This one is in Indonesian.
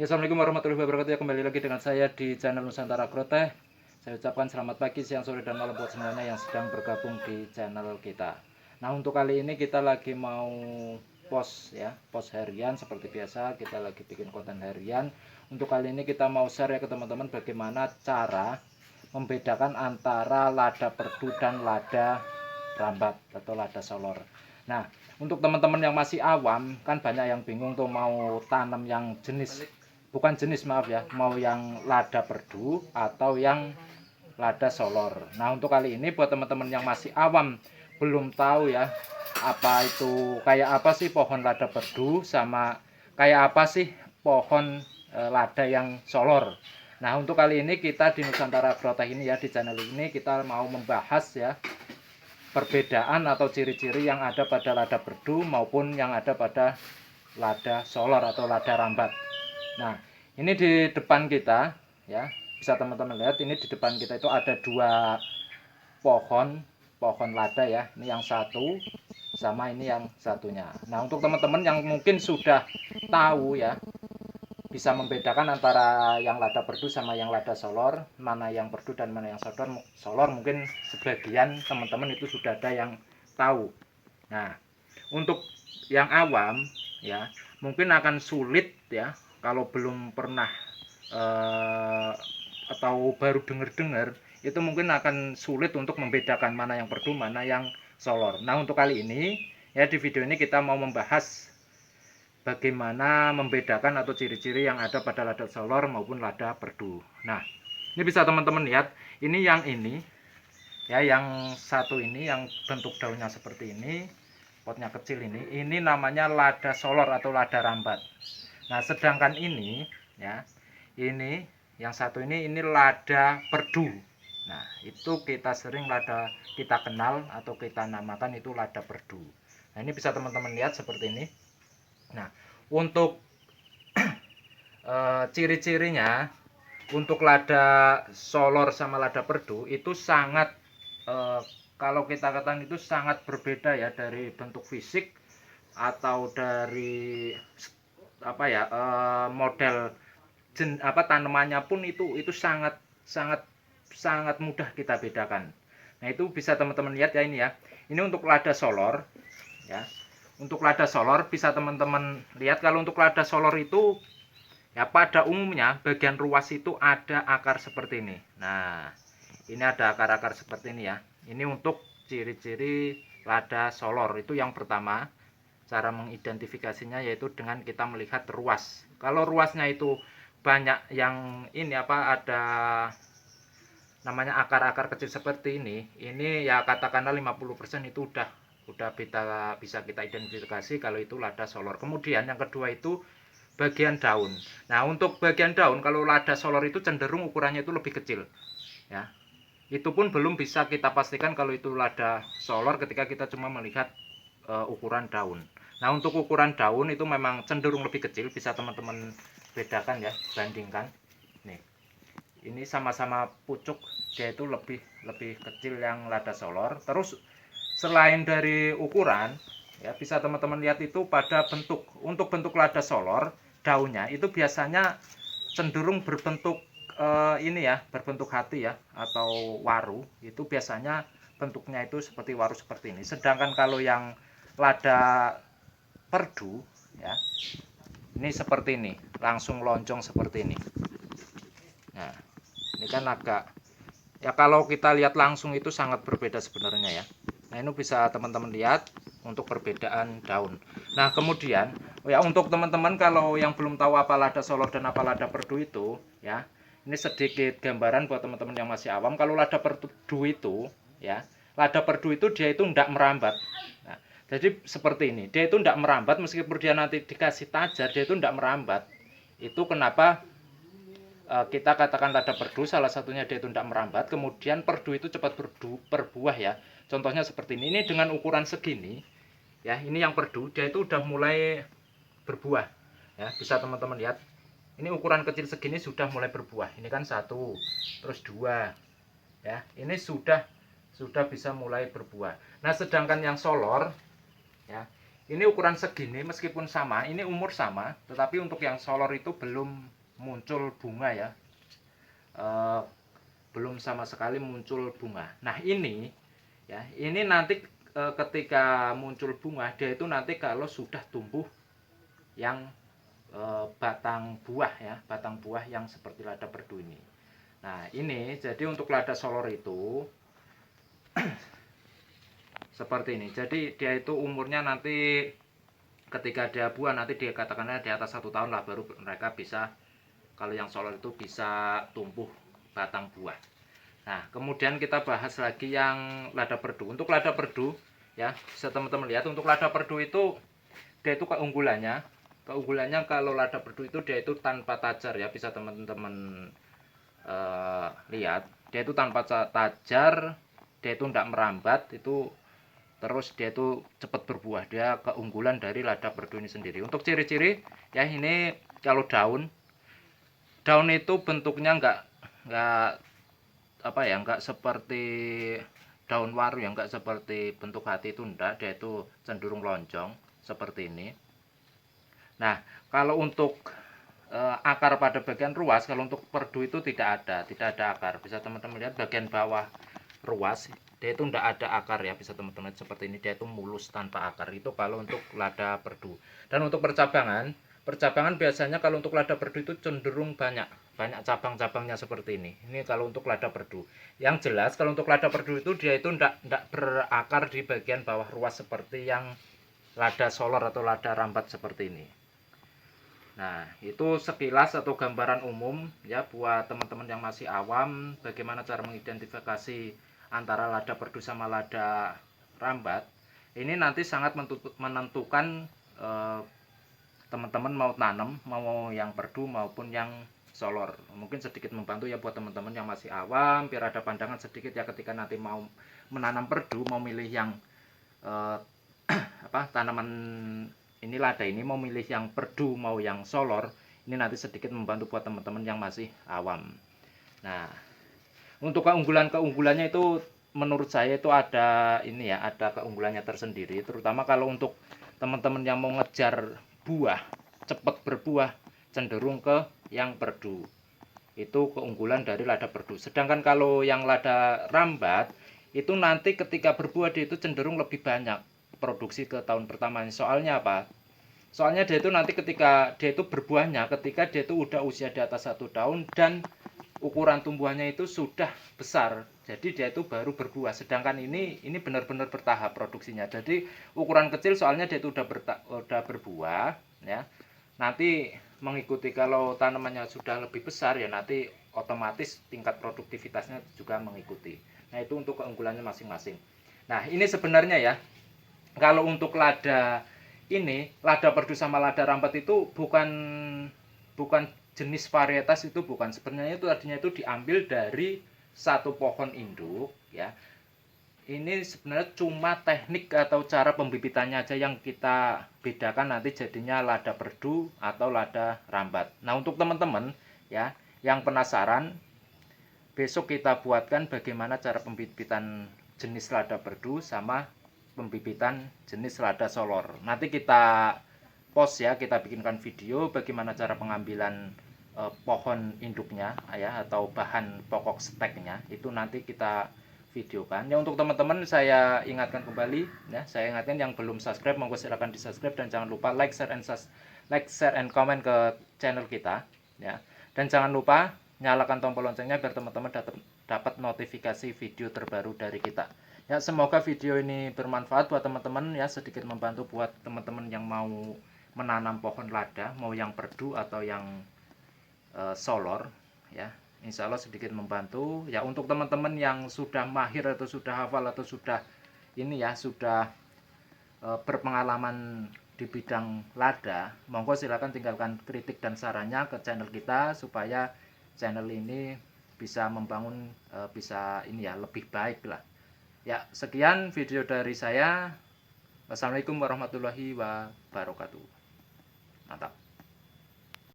Ya, assalamualaikum warahmatullahi wabarakatuh. Ya, kembali lagi dengan saya di channel Nusantara Agrotech. Saya ucapkan selamat pagi, siang, sore, dan malam buat semuanya yang sedang bergabung di channel kita. Nah, untuk kali ini kita lagi mau post ya, post harian seperti biasa. Kita lagi bikin konten harian. Untuk kali ini kita mau share ya ke teman-teman bagaimana cara membedakan antara lada perdu dan lada rambat atau lada solor. Nah, untuk teman-teman yang masih awam kan banyak yang bingung tuh mau tanam yang jenis, bukan jenis, maaf ya, mau yang lada perdu atau yang lada solor. Nah, untuk kali ini buat teman-teman yang masih awam belum tahu ya apa itu, kayak apa sih pohon lada perdu sama kayak apa sih pohon lada yang solor. Nah, untuk kali ini kita di Nusantara Agrotech ini ya, di channel ini kita mau membahas ya perbedaan atau ciri-ciri yang ada pada lada perdu maupun yang ada pada lada solor atau lada rambat. Nah, ini di depan kita ya, bisa teman-teman lihat ini di depan kita itu ada dua pohon lada ya. Ini yang satu sama ini yang satunya. Nah, untuk teman-teman yang mungkin sudah tahu ya, bisa membedakan antara yang lada perdu sama yang lada solor, mana yang perdu dan mana yang solor mungkin sebagian teman-teman itu sudah ada yang tahu. Nah, untuk yang awam ya mungkin akan sulit ya kalau belum pernah atau baru dengar-dengar, itu mungkin akan sulit untuk membedakan mana yang perdu mana yang solor. Nah, untuk kali ini ya di video ini kita mau membahas bagaimana membedakan atau ciri-ciri yang ada pada lada solor maupun lada perdu. Nah, ini bisa teman-teman lihat, ini ya, yang satu ini yang bentuk daunnya seperti ini, potnya kecil ini namanya lada solor atau lada rambat. Nah, sedangkan ini ya, ini yang satu ini lada perdu. Nah, itu kita kenal atau kita namakan itu lada perdu. Nah, ini bisa teman-teman lihat seperti ini. Nah, untuk ciri-cirinya untuk lada solor sama lada perdu itu sangat kalau kita katakan itu sangat berbeda ya, dari bentuk fisik atau dari apa ya, model tanamannya pun itu sangat sangat sangat mudah kita bedakan. Nah, itu bisa teman-teman lihat ya, ini ya. Ini untuk lada solor ya. Untuk lada solor bisa teman-teman lihat, kalau untuk lada solor itu ya pada umumnya bagian ruas itu ada akar seperti ini. Nah, ini ada akar-akar seperti ini ya. Ini untuk ciri-ciri lada solor. Itu yang pertama, cara mengidentifikasinya yaitu dengan kita melihat ruas. Kalau ruasnya itu banyak yang ini ada namanya akar-akar kecil seperti ini ya katakanlah 50% itu udah bisa kita identifikasi kalau itu lada solor. Kemudian yang kedua itu bagian daun. Nah, untuk bagian daun kalau lada solor itu cenderung ukurannya itu lebih kecil ya. Itu pun belum bisa kita pastikan kalau itu lada solor ketika kita cuma melihat ukuran daun. Nah, untuk ukuran daun itu memang cenderung lebih kecil, bisa teman-teman bedakan ya, bandingkan. Nih, ini sama-sama pucuk, dia itu lebih kecil yang lada solor. Terus selain dari ukuran ya, bisa teman-teman lihat itu pada bentuk. Untuk bentuk lada solor, daunnya itu biasanya cenderung berbentuk ini ya, berbentuk hati ya atau waru. Itu biasanya bentuknya itu seperti waru seperti ini. Sedangkan kalau yang lada perdu ya, ini seperti ini, langsung lonjong seperti ini. Nah, ini kan agak ya, kalau kita lihat langsung itu sangat berbeda sebenarnya ya. Nah, ini bisa teman-teman lihat untuk perbedaan daun. Nah, kemudian ya untuk teman-teman kalau yang belum tahu apa lada solor dan apa lada perdu itu ya, ini sedikit gambaran buat teman-teman yang masih awam. Kalau lada perdu itu ya, lada perdu itu dia itu tidak merambat. Nah, jadi seperti ini, dia itu tidak merambat meskipun dia nanti dikasih tajar, dia itu tidak merambat. Itu kenapa kita katakan lada perdu, salah satunya dia itu tidak merambat. Kemudian perdu itu cepat berbuah ya. Contohnya seperti ini dengan ukuran segini ya, ini yang perdu, dia itu udah mulai berbuah ya. Bisa teman-teman lihat, ini ukuran kecil segini sudah mulai berbuah. Ini kan satu, terus dua ya, ini sudah bisa mulai berbuah. Nah, sedangkan yang solor ya, Ini ukuran segini meskipun sama, ini umur sama, tetapi untuk yang solor itu belum muncul bunga ya. Belum sama sekali muncul bunga. Nah, ini ya, ini nanti ketika muncul bunga, dia itu nanti kalau sudah tumbuh yang batang buah ya, batang buah yang seperti lada perdu ini. Nah, ini jadi untuk lada solor itu seperti ini. Jadi dia itu umurnya nanti ketika dia buah nanti dia katakanlah di atas 1 tahun lah, baru mereka bisa, kalau yang solor itu bisa tumbuh batang buah. Nah, kemudian kita bahas lagi yang lada perdu. Untuk lada perdu ya, bisa teman-teman lihat, untuk lada perdu itu dia itu keunggulannya kalau lada perdu itu dia itu tanpa tajar ya, bisa teman-teman lihat. Dia itu tanpa tajar, dia itu tidak merambat, itu terus dia itu cepat berbuah. Dia keunggulan dari lada perdu ini sendiri. Untuk ciri-ciri ya, ini kalau daun itu bentuknya nggak apa ya, nggak seperti daun waru, yang nggak seperti bentuk hati, itu enggak, dia itu cenderung lonjong seperti ini. Nah, kalau untuk akar pada bagian ruas, kalau untuk perdu itu tidak ada akar. Bisa teman-teman lihat bagian bawah ruas, dia itu tidak ada akar ya, bisa teman-teman seperti ini, dia itu mulus tanpa akar. Itu kalau untuk lada perdu. Dan untuk percabangan biasanya kalau untuk lada perdu itu cenderung banyak cabang-cabangnya seperti ini. Ini kalau untuk lada perdu. Yang jelas kalau untuk lada perdu itu dia itu tidak berakar di bagian bawah ruas seperti yang lada solor atau lada rambat seperti ini. Nah, itu sekilas atau gambaran umum ya buat teman-teman yang masih awam bagaimana cara mengidentifikasi antara lada perdu sama lada rambat. Ini nanti sangat menentukan teman-teman mau tanam, mau yang perdu maupun yang solor. Mungkin sedikit membantu ya buat teman-teman yang masih awam, biar ada pandangan sedikit ya ketika nanti mau menanam perdu, mau milih yang tanaman ini lada ini, mau milih yang perdu mau yang solor, ini nanti sedikit membantu buat teman-teman yang masih awam. Nah, untuk keunggulannya itu menurut saya itu ada ini ya, ada keunggulannya tersendiri, terutama kalau untuk teman-teman yang mau ngejar buah, cepat berbuah, cenderung ke yang perdu. Itu keunggulan dari lada perdu. Sedangkan kalau yang lada rambat itu nanti ketika berbuah dia itu cenderung lebih banyak produksi ke tahun pertamanya. Soalnya apa? Soalnya dia itu nanti ketika dia itu berbuahnya, ketika dia itu udah usia di atas 1 tahun dan ukuran tumbuhannya itu sudah besar, jadi dia itu baru berbuah. Sedangkan ini benar-benar bertahap produksinya. Jadi ukuran kecil soalnya dia itu udah berbuah ya. Nanti mengikuti kalau tanamannya sudah lebih besar ya, nanti otomatis tingkat produktivitasnya juga mengikuti. Nah, itu untuk keunggulannya masing-masing. Nah, ini sebenarnya ya, kalau untuk lada ini, lada perdu sama lada rambat itu bukan jenis varietas, itu bukan. Sebenarnya itu artinya itu diambil dari satu pohon induk ya. Ini sebenarnya cuma teknik atau cara pembibitannya aja yang kita bedakan, nanti jadinya lada perdu atau lada rambat. Nah, untuk teman-teman ya yang penasaran, besok kita buatkan bagaimana cara pembibitan jenis lada perdu sama pembibitan jenis lada solor. Nanti kita post ya, kita bikinkan video bagaimana cara pengambilan pohon induknya ya, atau bahan pokok steknya, itu nanti kita videokan. Ya, untuk teman-teman saya ingatkan kembali ya, saya ingatkan yang belum subscribe monggo silakan di subscribe, dan jangan lupa like, share and comment ke channel kita ya. Dan jangan lupa nyalakan tombol loncengnya biar teman-teman dapat notifikasi video terbaru dari kita. Ya, semoga video ini bermanfaat buat teman-teman ya, sedikit membantu buat teman-teman yang mau menanam pohon lada, mau yang perdu atau yang solor ya. Insya Allah sedikit membantu ya. Untuk teman-teman yang sudah mahir atau sudah hafal atau sudah ini ya, sudah berpengalaman di bidang lada, monggo silakan tinggalkan kritik dan sarannya ke channel kita supaya channel ini bisa membangun, bisa ini ya, lebih baik lah. Ya, sekian video dari saya. Wassalamualaikum warahmatullahi wabarakatuh. Mantap.